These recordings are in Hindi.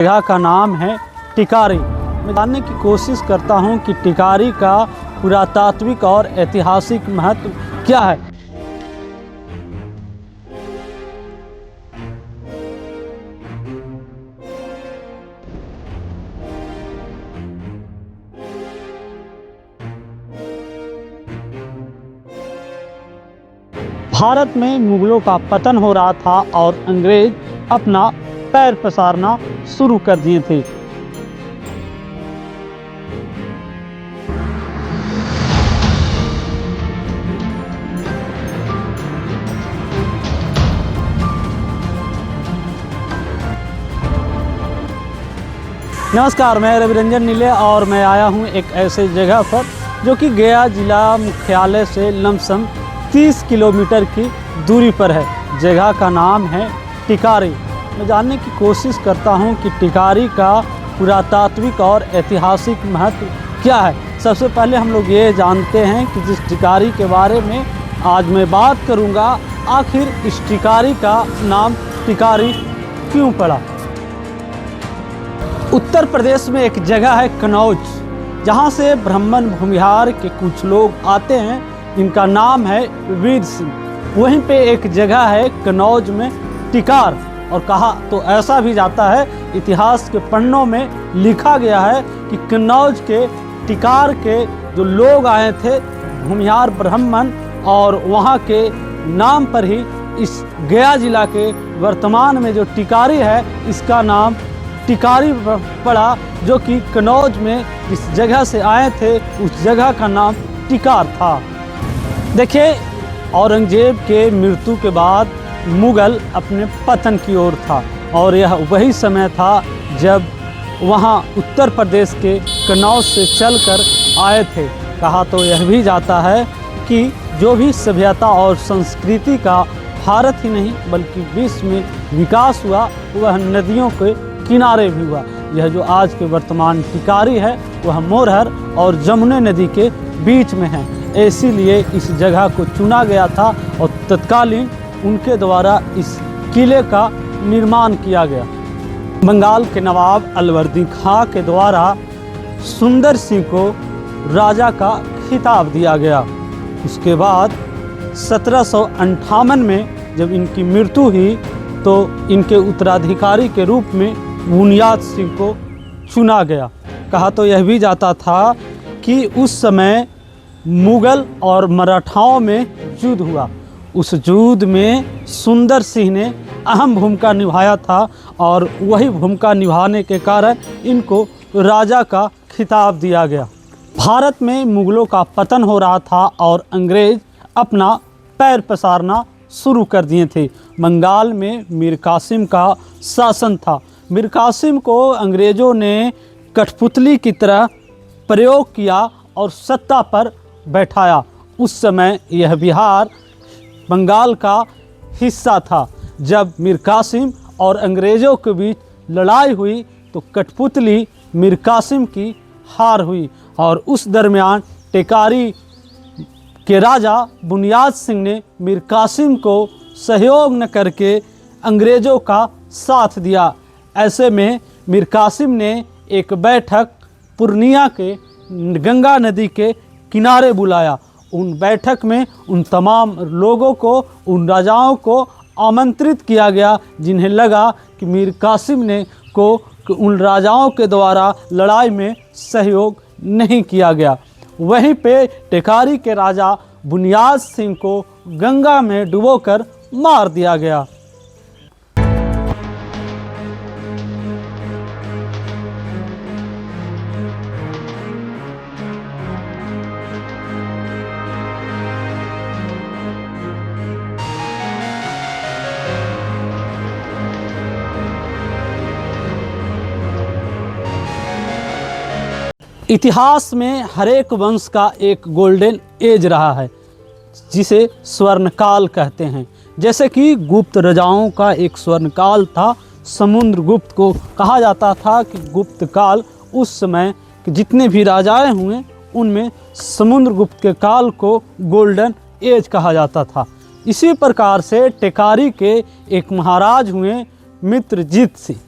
जगह का नाम है टिकारी। मैं जानने की कोशिश करता हूं कि टिकारी का पुरातात्विक और ऐतिहासिक महत्व क्या है। भारत में मुगलों का पतन हो रहा था और अंग्रेज अपना पैर पसारना शुरू कर दिए थे। नमस्कार, मैं रविरंजन नीले और मैं आया हूं एक ऐसे जगह पर जो कि गया जिला मुख्यालय से लमसम 30 किलोमीटर की दूरी पर है। जगह का नाम है टिकारी। मैं जानने की कोशिश करता हूं कि टिकारी का पुरातात्विक और ऐतिहासिक महत्व क्या है। सबसे पहले हम लोग ये जानते हैं कि जिस टिकारी के बारे में आज मैं बात करूंगा, आखिर इस टिकारी का नाम टिकारी क्यों पड़ा। उत्तर प्रदेश में एक जगह है कनौज, जहाँ से ब्राह्मण भूमिहार के कुछ लोग आते हैं जिनका नाम है वीर सिंह। वहीं पे एक जगह है कनौज में टिकार, और कहा तो ऐसा भी जाता है, इतिहास के पन्नों में लिखा गया है कि कनौज के टिकार के जो लोग आए थे भूमिहार ब्राह्मण, और वहाँ के नाम पर ही इस गया जिला के वर्तमान में जो टिकारी है इसका नाम टिकारी पड़ा, जो कि कनौज में जिस जगह से आए थे उस जगह का नाम टिकार था। देखिए, औरंगजेब के मृत्यु के बाद मुगल अपने पतन की ओर था, और यह वही समय था जब वहाँ उत्तर प्रदेश के कनौज से चलकर आए थे। कहा तो यह भी जाता है कि जो भी सभ्यता और संस्कृति का भारत ही नहीं बल्कि विश्व में विकास हुआ वह नदियों के किनारे भी हुआ। यह जो आज के वर्तमान टिकारी है वह मोरहर और जमुना नदी के बीच में है, इसीलिए इस जगह को चुना गया था और तत्कालीन उनके द्वारा इस किले का निर्माण किया गया। बंगाल के नवाब अलवर्दी खां के द्वारा सुंदर सिंह को राजा का खिताब दिया गया। उसके बाद 1758 में जब इनकी मृत्यु हुई तो इनके उत्तराधिकारी के रूप में बुनियाद सिंह को चुना गया। कहा तो यह भी जाता था कि उस समय मुगल और मराठाओं में युद्ध हुआ। उस युद्ध में सुंदर सिंह ने अहम भूमिका निभाया था, और वही भूमिका निभाने के कारण इनको राजा का खिताब दिया गया। भारत में मुगलों का पतन हो रहा था और अंग्रेज अपना पैर पसारना शुरू कर दिए थे। बंगाल में मीर कासिम का शासन था। मीर कासिम को अंग्रेज़ों ने कठपुतली की तरह प्रयोग किया और सत्ता पर बैठाया। उस समय यह बिहार बंगाल का हिस्सा था। जब मीर कासिम और अंग्रेज़ों के बीच लड़ाई हुई तो कठपुतली मीर कासिम की हार हुई, और उस दरमियान टिकारी के राजा बुनियाद सिंह ने मीर कासिम को सहयोग न करके अंग्रेज़ों का साथ दिया। ऐसे में मीर कासिम ने एक बैठक पूर्णिया के गंगा नदी के किनारे बुलाया। उन बैठक में उन तमाम लोगों को, उन राजाओं को आमंत्रित किया गया जिन्हें लगा कि मीर कासिम ने को उन राजाओं के द्वारा लड़ाई में सहयोग नहीं किया गया। वहीं पे टिकारी के राजा बुनियाद सिंह को गंगा में डुबोकर मार दिया गया। इतिहास में हर एक वंश का एक गोल्डन एज रहा है जिसे स्वर्णकाल कहते हैं। जैसे कि गुप्त राजाओं का एक स्वर्णकाल था। समुद्रगुप्त को कहा जाता था कि गुप्त काल उस समय जितने भी राजाएं हुए उनमें समुद्रगुप्त के काल को गोल्डन एज कहा जाता था। इसी प्रकार से टिकारी के एक महाराज हुए मित्रजीत सिंह।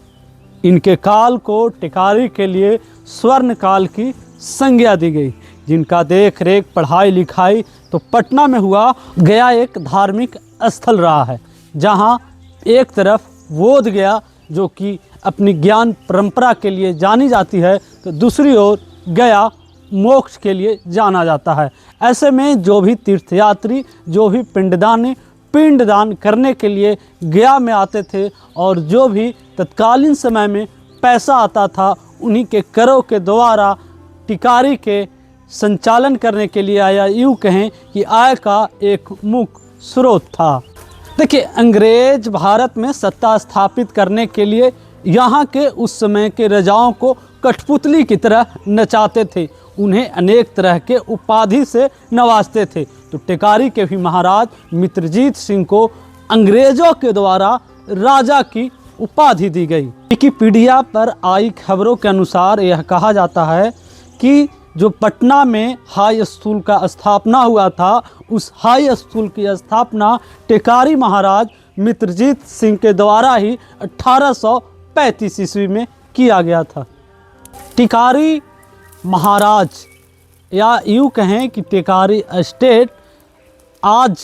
इनके काल को टिकारी के लिए स्वर्ण काल की संज्ञा दी गई, जिनका देख रेख पढ़ाई लिखाई तो पटना में हुआ। गया एक धार्मिक स्थल रहा है, जहाँ एक तरफ बोध गया जो कि अपनी ज्ञान परंपरा के लिए जानी जाती है, तो दूसरी ओर गया मोक्ष के लिए जाना जाता है। ऐसे में जो भी तीर्थयात्री, जो भी पिंडदान करने के लिए गया में आते थे, और जो भी तत्कालीन समय में पैसा आता था, उन्हीं के करों के द्वारा टिकारी के संचालन करने के लिए आया, यूँ कहें कि आय का एक मुख्य स्रोत था। देखिए, अंग्रेज भारत में सत्ता स्थापित करने के लिए यहाँ के उस समय के राजाओं को कठपुतली की तरह नचाते थे, उन्हें अनेक तरह के उपाधि से नवाजते थे। तो टिकारी के भी महाराज मित्रजीत सिंह को अंग्रेजों के द्वारा राजा की उपाधि दी गई। विकिपीडिया पर आई खबरों के अनुसार यह कहा जाता है कि जो पटना में हाई स्कूल का स्थापना हुआ था, उस हाई स्कूल की स्थापना टिकारी महाराज मित्रजीत सिंह के द्वारा ही 1835 ईस्वी में किया गया था। टिकारी महाराज, या यूँ कहें कि टिकारी एस्टेट, आज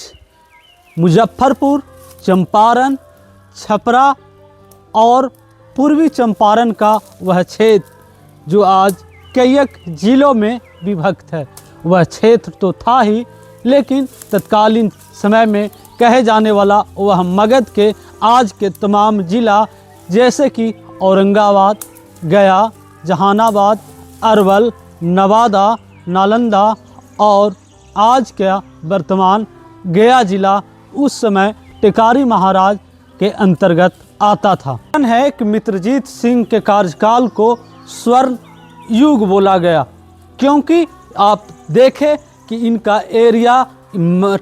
मुजफ्फरपुर, चंपारण, छपरा और पूर्वी चंपारण का वह क्षेत्र जो आज कईक जिलों में विभक्त है, वह क्षेत्र तो था ही, लेकिन तत्कालीन समय में कहे जाने वाला वह मगध के आज के तमाम जिला जैसे कि औरंगाबाद, गया, जहानाबाद, अरवल, नवादा, नालंदा और आज का वर्तमान गया जिला उस समय टिकारी महाराज के अंतर्गत आता था। है कि मित्रजीत सिंह के कार्यकाल को स्वर्ण युग बोला गया, क्योंकि आप देखें कि इनका एरिया,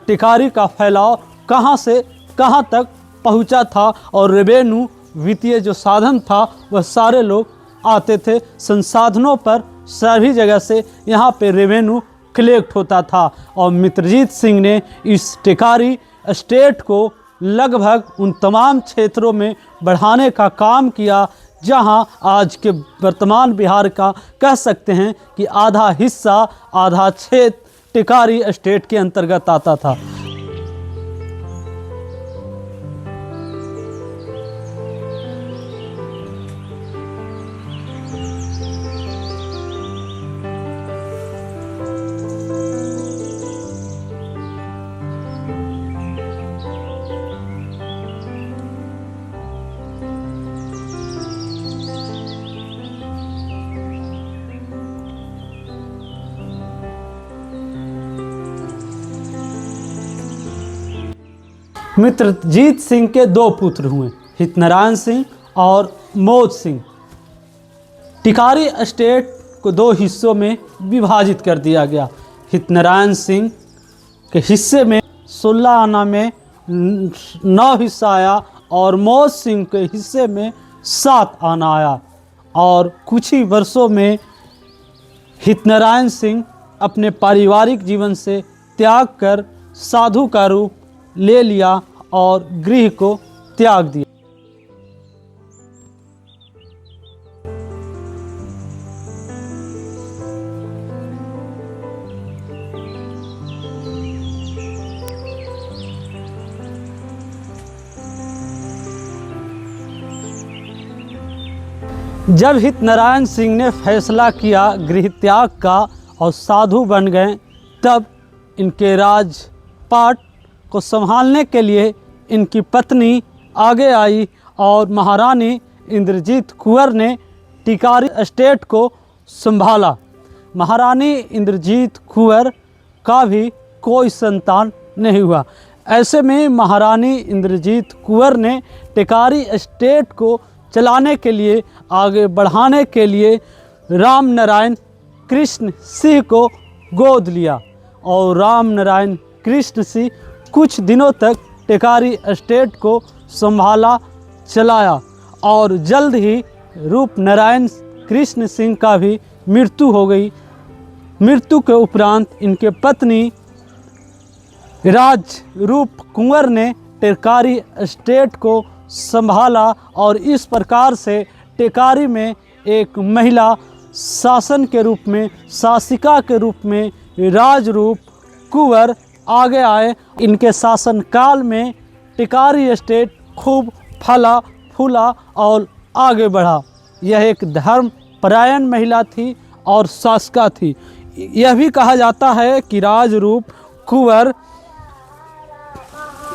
टिकारी का फैलाव कहाँ से कहाँ तक पहुँचा था, और रेवेन्यू वित्तीय जो साधन था वह सारे लोग आते थे। संसाधनों पर सभी जगह से यहाँ पे रेवेन्यू कलेक्ट होता था, और मित्रजीत सिंह ने इस टिकारी स्टेट को लगभग उन तमाम क्षेत्रों में बढ़ाने का काम किया, जहाँ आज के वर्तमान बिहार का कह सकते हैं कि आधा हिस्सा, आधा क्षेत्र टिकारी स्टेट के अंतर्गत आता था। मित्रजीत सिंह के दो पुत्र हुए, हितनारायण सिंह और मौज सिंह। टिकारी स्टेट को दो हिस्सों में विभाजित कर दिया गया। हितनारायण सिंह के हिस्से में 16 आना में 9 हिस्सा आया, और मौज सिंह के हिस्से में 7 आना आया। और कुछ ही वर्षों में हितनारायण सिंह अपने पारिवारिक जीवन से त्याग कर साधु का रूप ले लिया और गृह को त्याग दिया। जब हितनारायण सिंह ने फैसला किया गृह त्याग का और साधु बन गए, तब इनके राजपाट को संभालने के लिए इनकी पत्नी आगे आई, और महारानी इंद्रजीत कुंवर ने टिकारी स्टेट को संभाला। महारानी इंद्रजीत कुंवर का भी कोई संतान नहीं हुआ। ऐसे में महारानी इंद्रजीत कुंवर ने टिकारी स्टेट को चलाने के लिए, आगे बढ़ाने के लिए राम नारायण कृष्ण सिंह को गोद लिया, और राम नारायण कृष्ण सिंह कुछ दिनों तक टिकारी स्टेट को संभाला चलाया, और जल्द ही रूप नारायण कृष्ण सिंह का भी मृत्यु हो गई। मृत्यु के उपरांत इनके पत्नी राज रूप कुंवर ने टिकारी स्टेट को संभाला, और इस प्रकार से टेकारी में एक महिला शासन के रूप में, शासिका के रूप में राजरूप कुंवर आगे आए। इनके शासनकाल में टेकारी स्टेट खूब फला फूला और आगे बढ़ा। यह एक धर्म परायण महिला थी और शासिका थी। यह भी कहा जाता है कि राजरूप कुंवर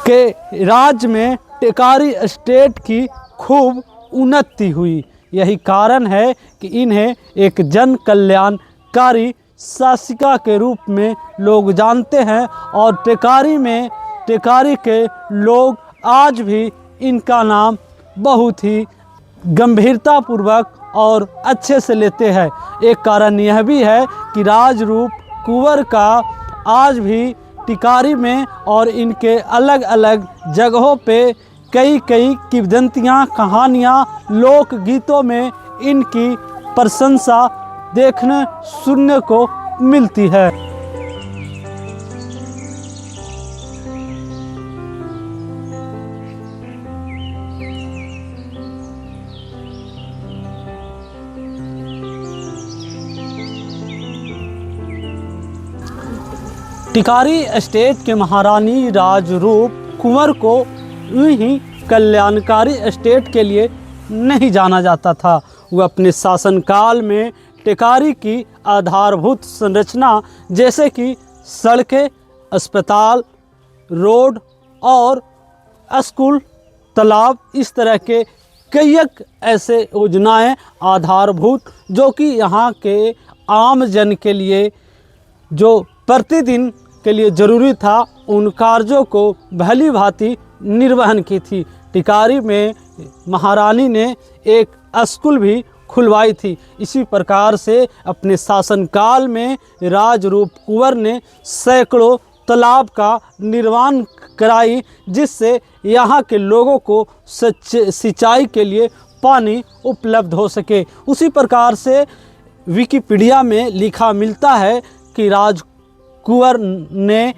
के राज्य में टेकारी स्टेट की खूब उन्नति हुई। यही कारण है कि इन्हें एक जन कल्याणकारी शासिका के रूप में लोग जानते हैं और टेकारी के लोग आज भी इनका नाम बहुत ही गंभीरतापूर्वक और अच्छे से लेते हैं। एक कारण यह भी है कि राजरूप कुंवर का आज भी टिकारी में और इनके अलग अलग जगहों पे कई किंवदंतियाँ, कहानियाँ, लोकगीतों में इनकी प्रशंसा देखने सुनने को मिलती है। टिकारी स्टेट के महारानी राजरूप कुंवर को यूं ही कल्याणकारी स्टेट के लिए नहीं जाना जाता था। वह अपने शासनकाल में टिकारी की आधारभूत संरचना जैसे कि सड़कें, अस्पताल, रोड और स्कूल, तालाब, इस तरह के कई ऐसे योजनाएं आधारभूत जो कि यहाँ के आम जन के लिए जो प्रतिदिन के लिए ज़रूरी था, उन कार्यों को भली भांति निर्वहन की थी। टिकारी में महारानी ने एक स्कूल भी खुलवाई थी। इसी प्रकार से अपने शासनकाल में राजरूप कुंवर ने सैकड़ों तालाब का निर्माण कराई, जिससे यहाँ के लोगों को सिंचाई के लिए पानी उपलब्ध हो सके। उसी प्रकार से विकिपीडिया में लिखा मिलता है कि कुंवर ने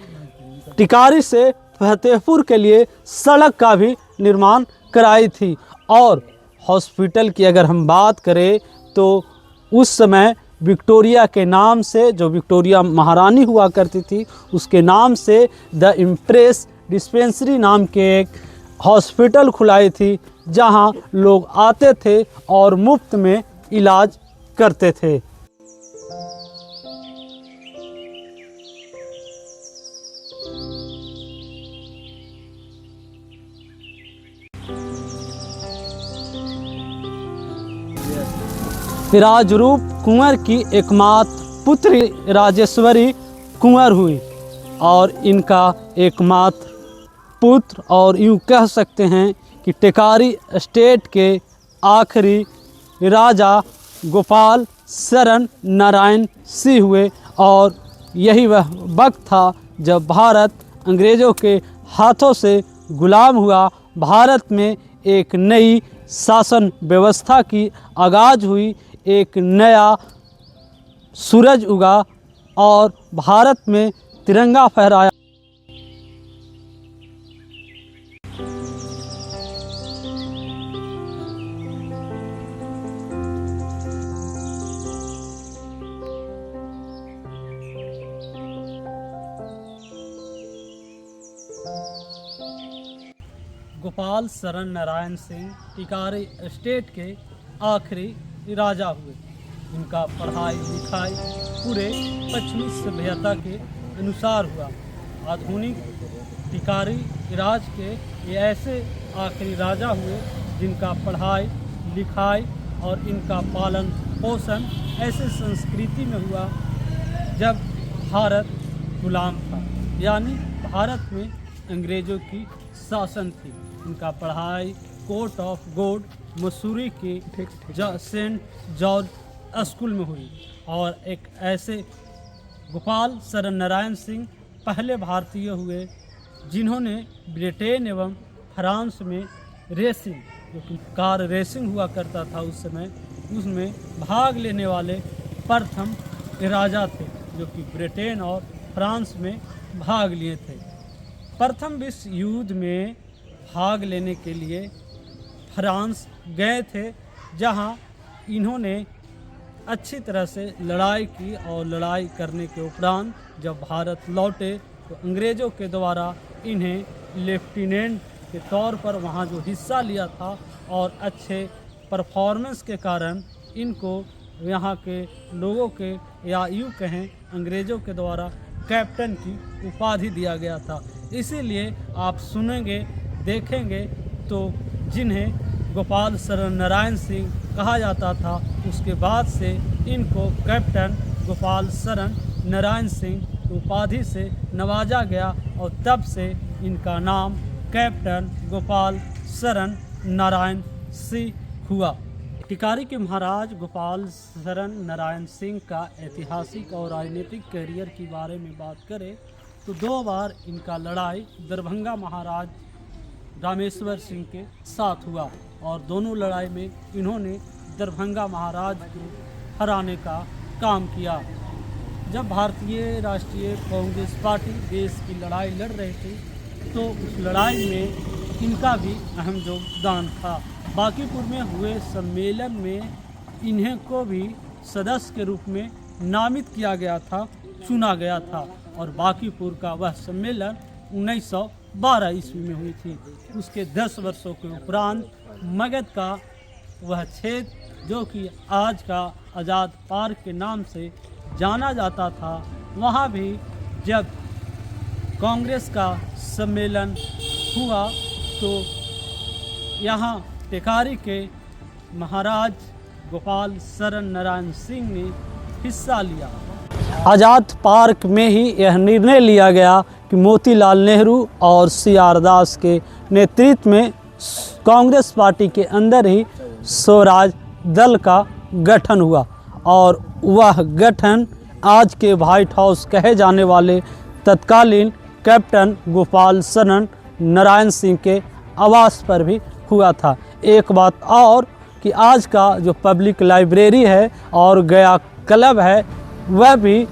टिकारी से फतेहपुर के लिए सड़क का भी निर्माण कराई थी। और हॉस्पिटल की अगर हम बात करें तो उस समय विक्टोरिया के नाम से, जो विक्टोरिया महारानी हुआ करती थी, उसके नाम से द इम्प्रेस डिस्पेंसरी नाम के एक हॉस्पिटल खुलाई थी, जहां लोग आते थे और मुफ्त में इलाज करते थे। राजरूप कुंवर की एकमात्र पुत्री राजेश्वरी कुंवर हुई और इनका एकमात्र पुत्र, और यूँ कह सकते हैं कि टिकारी स्टेट के आखिरी राजा गोपाल शरण नारायण सिंह हुए। और यही वह वक्त था जब भारत अंग्रेज़ों के हाथों से गुलाम हुआ। भारत में एक नई शासन व्यवस्था की आगाज़ हुई, एक नया सूरज उगा और भारत में तिरंगा फहराया। गोपाल शरण नारायण सिंह टिकारी स्टेट के आखिरी राजा हुए। उनका पढ़ाई लिखाई पूरे पश्चिमी सभ्यता के अनुसार हुआ। आधुनिक टिकारी राज के ये ऐसे आखिरी राजा हुए जिनका पढ़ाई लिखाई और इनका पालन पोषण ऐसे संस्कृति में हुआ जब भारत गुलाम था, यानी भारत में अंग्रेज़ों की शासन थी। इनका पढ़ाई कोर्ट ऑफ गॉड मसूरी के सेंट जॉर्ज स्कूल में हुई। और एक ऐसे गोपाल शरण नारायण सिंह पहले भारतीय हुए जिन्होंने ब्रिटेन एवं फ्रांस में रेसिंग, जो कि कार रेसिंग हुआ करता था उस समय, उसमें भाग लेने वाले प्रथम राजा थे, जो कि ब्रिटेन और फ्रांस में भाग लिए थे। प्रथम विश्व युद्ध में भाग लेने के लिए फ्रांस गए थे, जहां इन्होंने अच्छी तरह से लड़ाई की और लड़ाई करने के उपरांत जब भारत लौटे तो अंग्रेज़ों के द्वारा इन्हें लेफ्टिनेंट के तौर पर वहाँ जो हिस्सा लिया था और अच्छे परफॉर्मेंस के कारण इनको यहाँ के लोगों के या यूँ कहें अंग्रेज़ों के द्वारा कैप्टन की उपाधि दिया गया था। इसीलिए आप सुनेंगे देखेंगे तो जिन्हें गोपाल शरण नारायण सिंह कहा जाता था उसके बाद से इनको कैप्टन गोपाल शरण नारायण सिंह उपाधि से नवाजा गया और तब से इनका नाम कैप्टन गोपाल शरण नारायण सिंह हुआ। टिकारी के महाराज गोपाल शरण नारायण सिंह का ऐतिहासिक और राजनीतिक करियर के बारे में बात करें तो 2 बार इनका लड़ाई दरभंगा महाराज रामेश्वर सिंह के साथ हुआ और दोनों लड़ाई में इन्होंने दरभंगा महाराज को हराने का काम किया। जब भारतीय राष्ट्रीय कांग्रेस पार्टी देश की लड़ाई लड़ रही थी तो उस लड़ाई में इनका भी अहम योगदान था। बांकीपुर में हुए सम्मेलन में इन्हें को भी सदस्य के रूप में नामित किया गया था, चुना गया था और बांकीपुर का वह सम्मेलन 1912 ईस्वी में हुई थी। उसके 10 वर्षों के उपरांत मगध का वह क्षेत्र जो कि आज का आज़ाद पार्क के नाम से जाना जाता था, वहाँ भी जब कांग्रेस का सम्मेलन हुआ तो यहाँ टिकारी के महाराज गोपाल शरण नारायण सिंह ने हिस्सा लिया। आज़ाद पार्क में ही यह निर्णय लिया गया कि मोतीलाल नेहरू और CR दास के नेतृत्व में कांग्रेस पार्टी के अंदर ही स्वराज दल का गठन हुआ और वह गठन आज के व्हाइट हाउस कहे जाने वाले तत्कालीन कैप्टन गोपाल शरण नारायण सिंह के आवास पर भी हुआ था। एक बात और कि आज का जो पब्लिक लाइब्रेरी है और गया क्लब है वह भी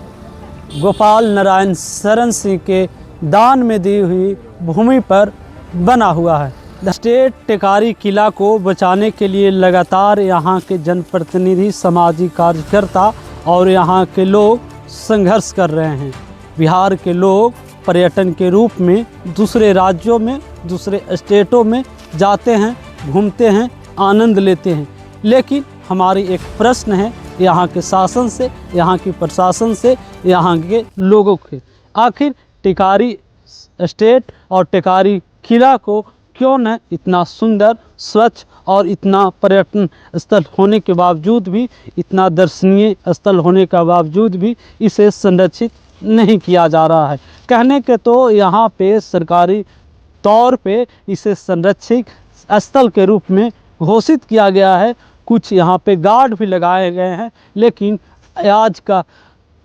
गोपाल नारायण शरण सिंह के दान में दी हुई भूमि पर बना हुआ है। स्टेट टिकारी किला को बचाने के लिए लगातार यहाँ के जनप्रतिनिधि, सामाजिक कार्यकर्ता और यहाँ के लोग संघर्ष कर रहे हैं। बिहार के लोग पर्यटन के रूप में दूसरे राज्यों में, दूसरे स्टेटों में जाते हैं, घूमते हैं, आनंद लेते हैं, लेकिन हमारी एक प्रश्न है यहाँ के शासन से, यहाँ की प्रशासन से, यहाँ के लोगों के, आखिर टिकारी स्टेट और टिकारी किला को क्यों न इतना सुंदर, स्वच्छ और इतना पर्यटन स्थल होने के बावजूद भी, इतना दर्शनीय स्थल होने का बावजूद भी इसे संरक्षित नहीं किया जा रहा है। कहने के तो यहाँ पे सरकारी तौर पे इसे संरक्षित स्थल के रूप में घोषित किया गया है, कुछ यहाँ पे गार्ड भी लगाए गए हैं, लेकिन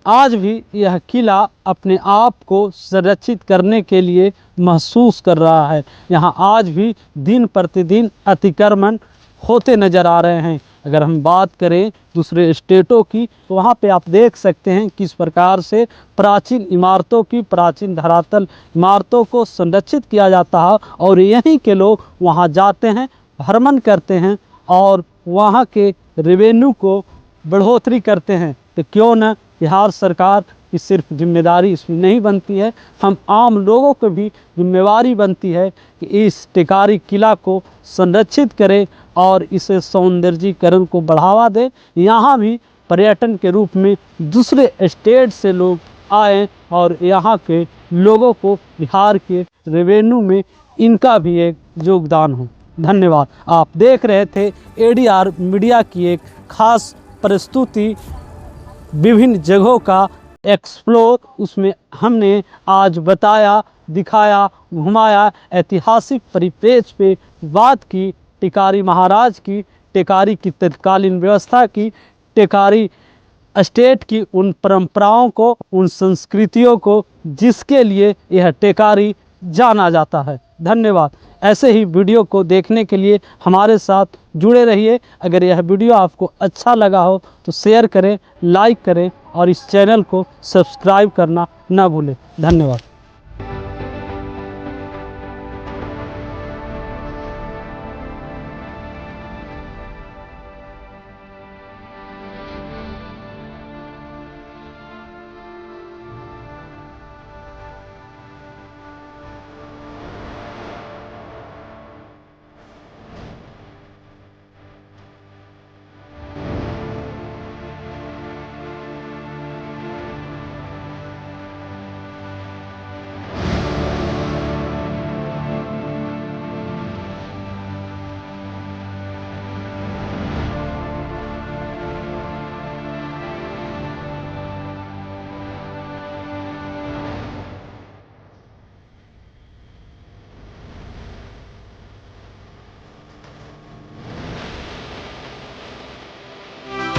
आज भी यह किला अपने आप को संरक्षित करने के लिए महसूस कर रहा है। यहाँ आज भी दिन प्रतिदिन अतिक्रमण होते नज़र आ रहे हैं। अगर हम बात करें दूसरे स्टेटों की तो वहाँ पे आप देख सकते हैं किस प्रकार से प्राचीन इमारतों की, प्राचीन धरातल इमारतों को संरक्षित किया जाता है और यहीं के लोग वहाँ जाते हैं, भ्रमण करते हैं और वहाँ के रेवेन्यू को बढ़ोतरी करते हैं। तो क्यों न बिहार सरकार की सिर्फ जिम्मेदारी इसमें नहीं बनती है, हम आम लोगों को भी जिम्मेवारी बनती है कि इस टिकारी किला को संरक्षित करें और इसे सौंदर्यीकरण को बढ़ावा दें। यहाँ भी पर्यटन के रूप में दूसरे स्टेट से लोग आएँ और यहाँ के लोगों को बिहार के रेवेन्यू में इनका भी एक योगदान हो। धन्यवाद। आप देख रहे थे ADR मीडिया की एक खास प्रस्तुति, विभिन्न जगहों का एक्सप्लोर। उसमें हमने आज बताया, दिखाया, घुमाया, ऐतिहासिक परिप्रेक्ष्य पे बात की टिकारी महाराज की, टिकारी की तत्कालीन व्यवस्था की, टिकारी स्टेट की उन परंपराओं को, उन संस्कृतियों को जिसके लिए यह टिकारी जाना जाता है। धन्यवाद। ऐसे ही वीडियो को देखने के लिए हमारे साथ जुड़े रहिए। अगर यह वीडियो आपको अच्छा लगा हो तो शेयर करें, लाइक करें और इस चैनल को सब्सक्राइब करना ना भूलें। धन्यवाद।